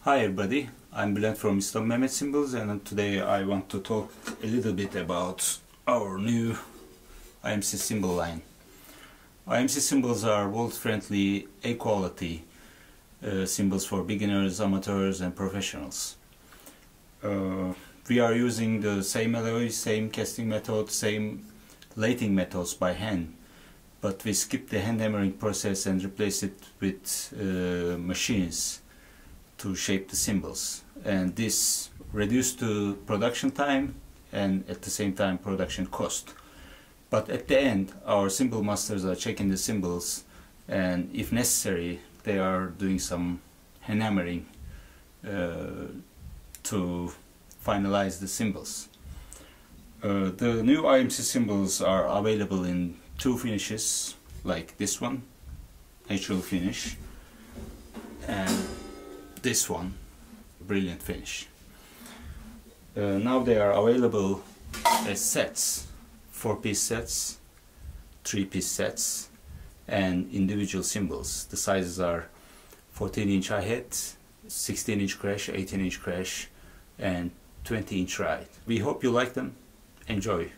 Hi everybody, I'm Bülent from Istanbul Mehmet Cymbals, and today I want to talk a little bit about our new IMC cymbal line. IMC cymbals are world-friendly, A-quality cymbals for beginners, amateurs and professionals. We are using the same alloy, same casting method, same lathing methods by hand, but we skipped the hand hammering process and replaced it with machines to shape the cymbals, and this reduced the production time and at the same time production cost. But at the end our cymbal masters are checking the cymbals, and if necessary they are doing some hand hammering to finalize the cymbals. The new IMC cymbals are available in two finishes, like this one, natural finish, and this one, brilliant finish. Now they are available as sets, 4-piece sets, 3-piece sets, and individual cymbals. The sizes are 14-inch hi-hat, 16-inch crash, 18-inch crash, and 20-inch ride. We hope you like them. Enjoy!